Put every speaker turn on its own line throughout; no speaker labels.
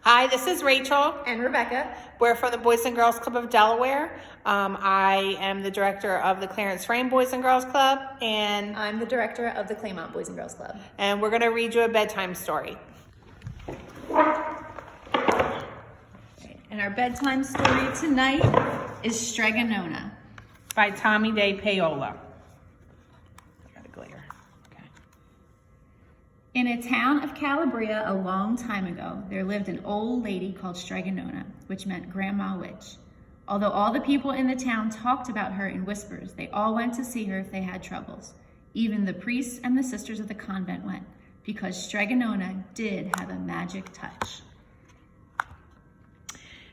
Hi, this is Rachel.
And Rebecca.
We're from the Boys and Girls Club of Delaware. I am the director of the Clarence Frame Boys and Girls Club, and
I'm the director of the Claymont Boys and Girls Club.
And we're going to read you a bedtime story.
And our bedtime story tonight is Strega Nona
by Tomie de Paola.
In a town of Calabria a long time ago, there lived an old lady called Strega Nona, which meant Grandma Witch. Although all the people in the town talked about her in whispers, they all went to see her if they had troubles. Even the priests and the sisters of the convent went, because Strega Nona did have a magic touch.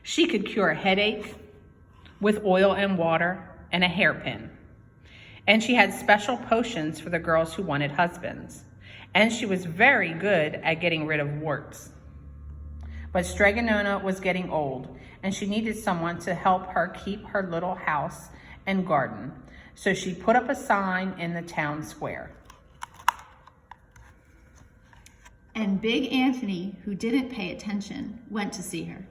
She could cure a headache with oil and water and a hairpin. And she had special potions for the girls who wanted husbands. And she was very good at getting rid of warts. But Strega Nona was getting old, and she needed someone to help her keep her little house and garden. So she put up a sign in the town square.
And Big Anthony, who didn't pay attention, went to see her.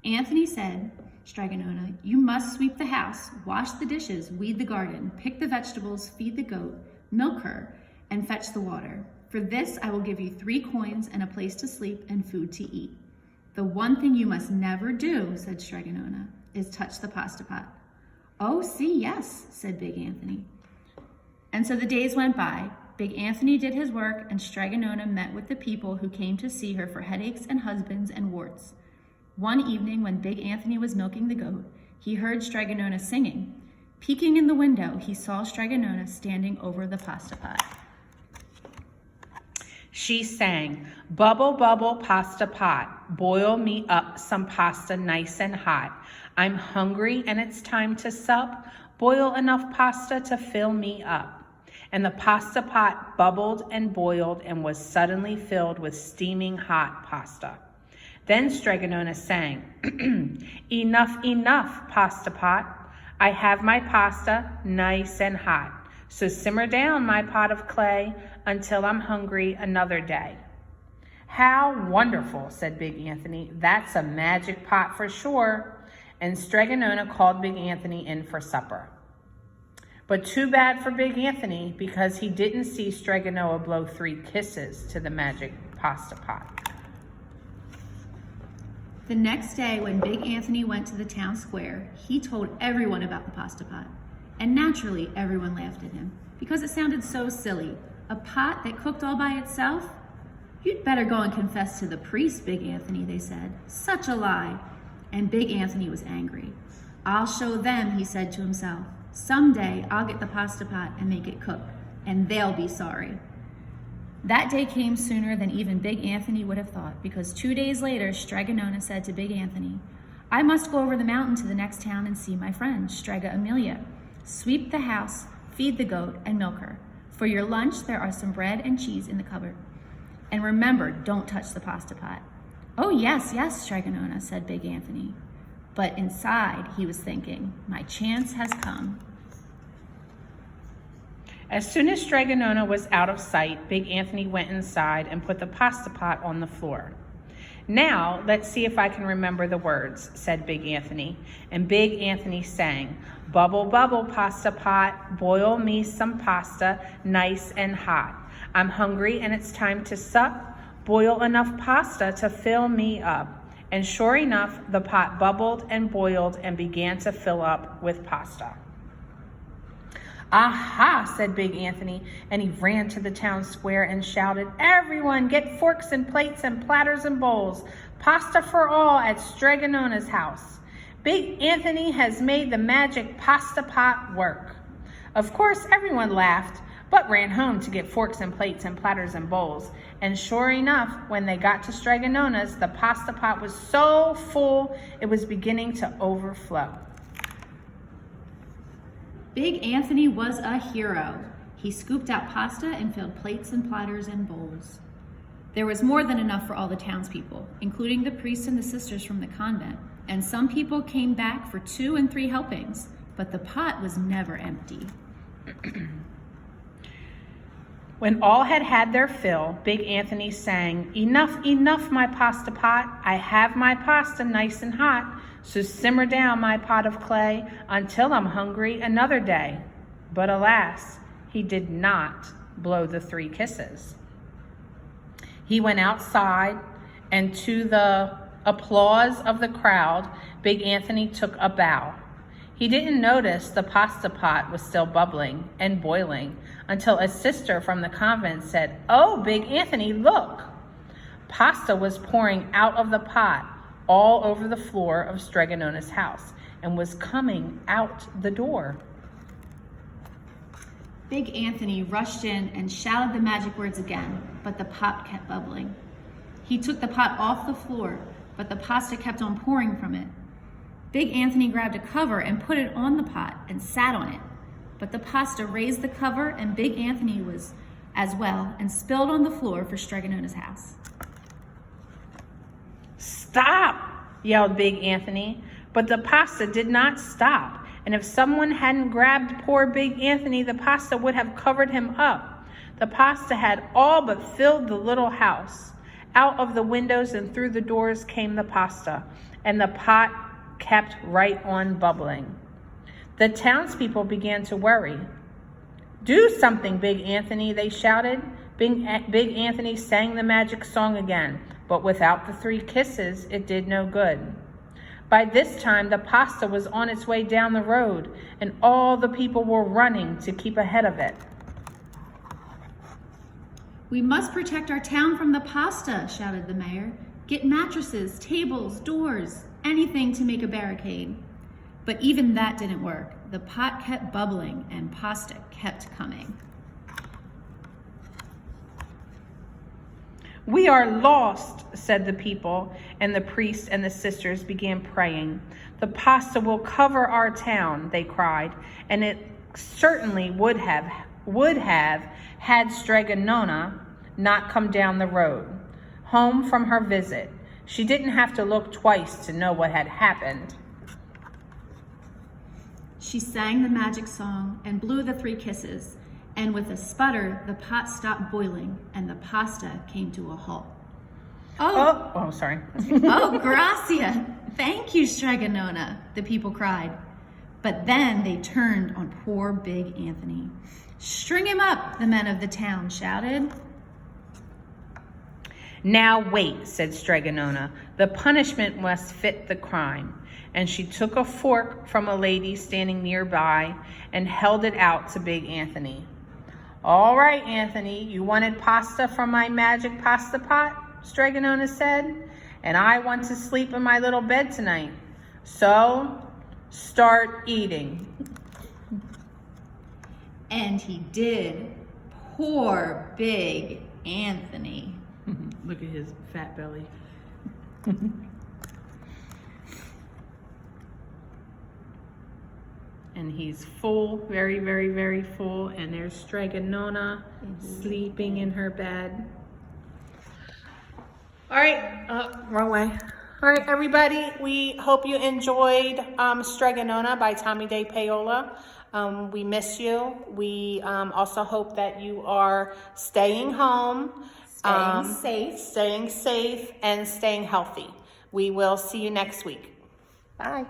Anthony said, "Strega Nona, you must sweep the house, wash the dishes, weed the garden, pick the vegetables, feed the goat, milk her, and fetch the water. For this I will give you 3 coins and a place to sleep and food to eat. The one thing you must never do," said Strega Nona, "is touch the pasta pot." "Oh, see, yes," said Big Anthony. And so the days went by. Big Anthony did his work, and Strega Nona met with the people who came to see her for headaches and husbands and warts. One evening when Big Anthony was milking the goat, he heard Strega Nona singing. Peeking in the window, he saw Strega Nona standing over the pasta pot.
She sang, "Bubble, bubble, pasta pot, boil me up some pasta nice and hot. I'm hungry and it's time to sup. Boil enough pasta to fill me up." And the pasta pot bubbled and boiled and was suddenly filled with steaming hot pasta. Then Strega Nona sang, "Enough, enough, pasta pot. I have my pasta nice and hot. So simmer down my pot of clay until I'm hungry another day." "How wonderful," said Big Anthony. "That's a magic pot for sure." And Strega Nona called Big Anthony in for supper. But too bad for Big Anthony, because he didn't see Strega Nona blow 3 kisses to the magic pasta pot.
The next day, when Big Anthony went to the town square, he told everyone about the pasta pot. And naturally, everyone laughed at him, because it sounded so silly. A pot that cooked all by itself? "You'd better go and confess to the priest, Big Anthony," they said. "Such a lie." And Big Anthony was angry. "I'll show them," he said to himself. "Someday I'll get the pasta pot and make it cook, and they'll be sorry." That day came sooner than even Big Anthony would have thought, because 2 days later, Strega Nona said to Big Anthony, "I must go over the mountain to the next town and see my friend, Strega Amelia. Sweep the house, feed the goat, and milk her. For your lunch, there are some bread and cheese in the cupboard. And remember, don't touch the pasta pot." "Oh, yes, yes, Strega Nona," said Big Anthony. But inside, he was thinking, "My chance has come."
As soon as Strega Nona was out of sight, Big Anthony went inside and put the pasta pot on the floor. "Now, let's see if I can remember the words," said Big Anthony. And Big Anthony sang, "Bubble, bubble, pasta pot, boil me some pasta nice and hot. I'm hungry and it's time to sup. Boil enough pasta to fill me up." And sure enough, the pot bubbled and boiled and began to fill up with pasta. "Aha," said Big Anthony, and he ran to the town square and shouted, "Everyone get forks and plates and platters and bowls. Pasta for all at Strega Nona's house. Big Anthony has made the magic pasta pot work." Of course, everyone laughed, but ran home to get forks and plates and platters and bowls. And sure enough, when they got to Strega Nona's, the pasta pot was so full it was beginning to overflow.
Big Anthony was a hero. He scooped out pasta and filled plates and platters and bowls. There was more than enough for all the townspeople, including the priests and the sisters from the convent, and some people came back for 2 and 3 helpings, but the pot was never empty.
When all had had their fill, Big Anthony sang, "Enough, enough, my pasta pot. I have my pasta nice and hot. So simmer down my pot of clay until I'm hungry another day." But alas, he did not blow the 3 kisses. He went outside, and to the applause of the crowd, Big Anthony took a bow. He didn't notice the pasta pot was still bubbling and boiling until a sister from the convent said, "Oh, Big Anthony, look!" Pasta was pouring out of the pot all over the floor of Strega Nona's house and was coming out the door.
Big Anthony rushed in and shouted the magic words again, but the pot kept bubbling. He took the pot off the floor, but the pasta kept on pouring from it. Big Anthony grabbed a cover and put it on the pot and sat on it, but the pasta raised the cover and Big Anthony was as well and spilled on the floor for Strega Nona's house.
"Stop!" yelled Big Anthony, but the pasta did not stop, and if someone hadn't grabbed poor Big Anthony, the pasta would have covered him up. The pasta had all but filled the little house. Out of the windows and through the doors came the pasta, and the pot kept right on bubbling. The townspeople began to worry. "Do something, Big Anthony," they shouted. Big Anthony sang the magic song again, but without the 3 kisses, it did no good. By this time, the pasta was on its way down the road, and all the people were running to keep ahead of it.
"We must protect our town from the pasta," shouted the mayor. "Get mattresses, tables, doors, anything to make a barricade." But even that didn't work. The pot kept bubbling and pasta kept coming.
"We are lost," said the people, and the priests and the sisters began praying. "The pasta will cover our town," they cried, and it certainly would have had Strega Nona not come down the road, home from her visit. She didn't have to look twice to know what had happened.
She sang the magic song and blew the 3 kisses, and with a sputter, the pot stopped boiling and the pasta came to a halt.
Sorry.
Oh, gracia! Thank you, Strega Nona, the people cried. But then they turned on poor Big Anthony. "String him up," the men of the town shouted.
"Now wait," said Strega Nona. "The punishment must fit the crime." And she took a fork from a lady standing nearby and held it out to Big Anthony. "All right, Anthony, you wanted pasta from my magic pasta pot," Strega Nona said, "and I want to sleep in my little bed tonight. So, start eating."
And he did. Poor Big Anthony.
Look at his fat belly. And he's full, very, very, very full. And there's Strega Nona sleeping in her bed. All right, wrong way. All right, everybody, we hope you enjoyed Strega Nona by Tomie de Paola. We miss you. We also hope that you are staying home, staying safe, and staying healthy. We will see you next week. Bye.